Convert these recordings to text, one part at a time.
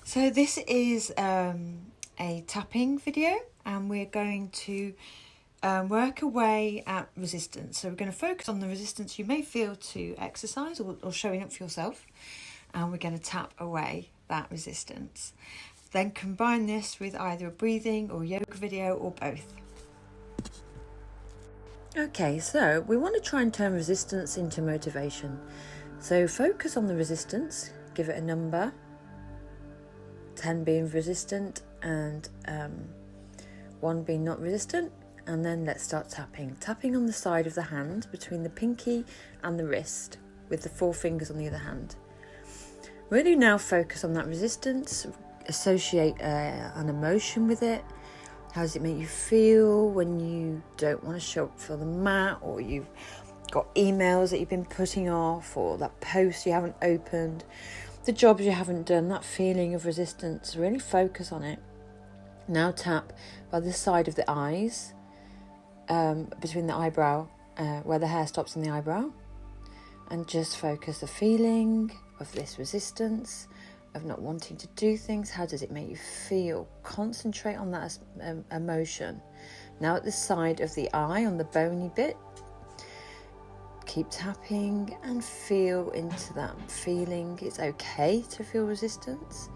So this is a tapping video, and we're going to work away at resistance. So we're going to focus on the resistance you may feel to exercise or showing up for yourself, and we're going to tap away that resistance. Then combine this with either a breathing or yoga video or both. Okay, so we want to try and turn resistance into motivation. So focus on the resistance, give it a number, 10 being resistant and 1 being not resistant, and then let's start tapping on the side of the hand between the pinky and the wrist with the 4 fingers on the other hand. Really now focus on that resistance, associate an emotion with it. How does it make you feel when you don't want to show up for the mat, or you've got emails that you've been putting off, or that post you haven't opened, the jobs you haven't done, that feeling of resistance? Really focus on it. Now tap by the side of the eyes, between the eyebrow, where the hair stops in the eyebrow, and just focus the feeling of this resistance, of not wanting to do things. How does it make you feel? Concentrate on that emotion. Now at the side of the eye, on the bony bit, keep tapping and feel into that feeling. It's okay to feel resistance.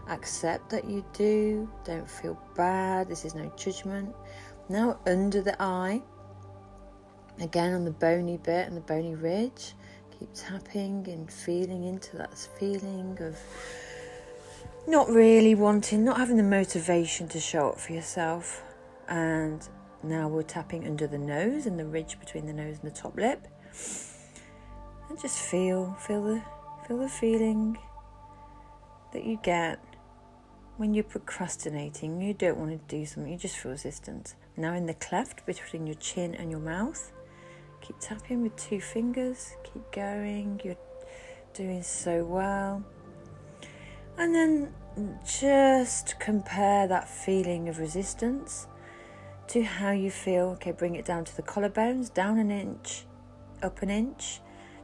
Accept that you do. Don't feel bad. This is no judgment. Now under the eye, again on the bony bit and the bony ridge, keep tapping and feeling into that feeling of not really wanting, not having the motivation to show up for yourself. And now we're tapping under the nose and the ridge between the nose and the top lip. And just feel the feeling that you get when you're procrastinating. You don't want to do something, you just feel resistance. Now in the cleft between your chin and your mouth, keep tapping with 2 fingers. Keep going, you're doing so well. And then just compare that feeling of resistance to how you feel. Okay, bring it down to the collarbones, down an inch, up an inch,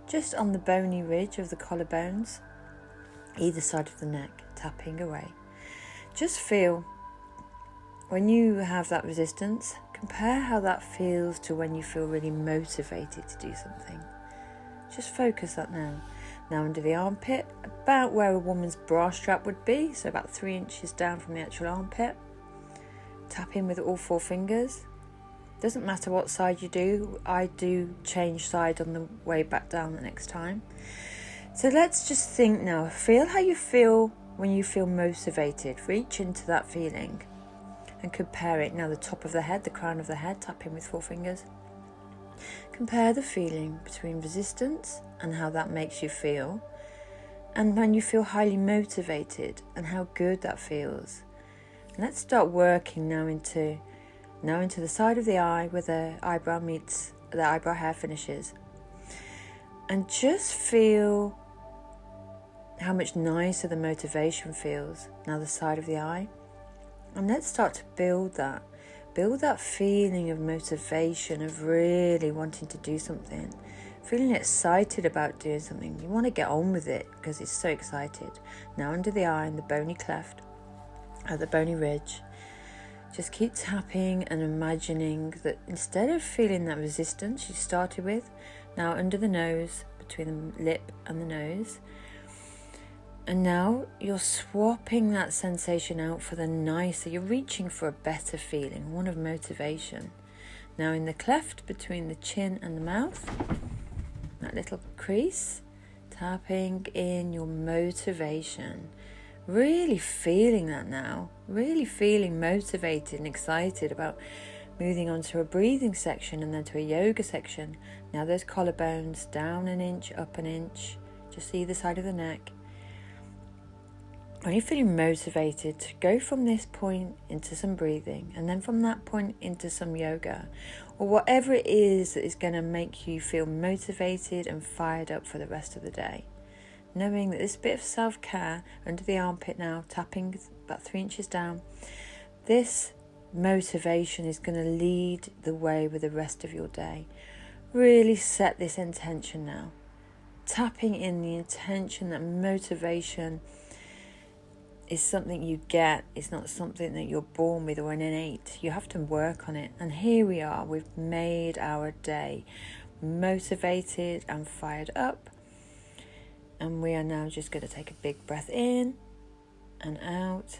just on the bony ridge of the collarbones, either side of the neck, tapping away. Just feel when you have that resistance, compare how that feels to when you feel really motivated to do something. Just focus that now. Now under the armpit, about where a woman's bra strap would be, so about 3 inches down from the actual armpit. Tap in with all 4 fingers. Doesn't matter what side you do. I do change side on the way back down the next time. So let's just think now. Feel how you feel when you feel motivated. Reach into that feeling and compare it. Now the top of the head, the crown of the head, tap in with 4 fingers. Compare the feeling between resistance and how that makes you feel, and when you feel highly motivated and how good that feels. And let's start working now into the side of the eye where the eyebrow meets, the eyebrow hair finishes. And just feel how much nicer the motivation feels. Now the side of the eye. And let's start to build that feeling of motivation, of really wanting to do something, feeling excited about doing something. You want to get on with it because it's so excited. Now under the eye and the bony cleft, at the bony ridge, just keep tapping and imagining that instead of feeling that resistance you started with, now under the nose, between the lip and the nose, and now you're swapping that sensation out for the nicer. You're reaching for a better feeling, one of motivation. Now in the cleft between the chin and the mouth, that little crease, tapping in your motivation. Really feeling that now. Really feeling motivated and excited about moving on to a breathing section and then to a yoga section. Now those collarbones, down an inch, up an inch, just either side of the neck. When you're feeling motivated, go from this point into some breathing, and then from that point into some yoga, or whatever it is that is going to make you feel motivated and fired up for the rest of the day. Knowing that this bit of self-care under the armpit now, tapping about 3 inches down, this motivation is going to lead the way with the rest of your day. Really set this intention now. Tapping in the intention, that motivation is something you get. It's not something that you're born with or an innate. You have to work on it. And here we are. We've made our day, motivated and fired up. And we are now just going to take a big breath in and out.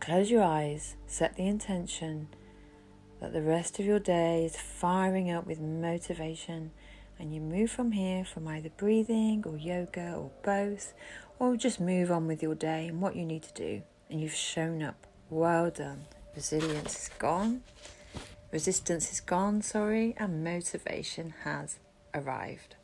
Close your eyes. Set the intention that the rest of your day is firing up with motivation. And you move from here from either breathing or yoga or both, or just move on with your day and what you need to do. And you've shown up. Well done. Resilience is gone. Resistance is gone, and motivation has arrived.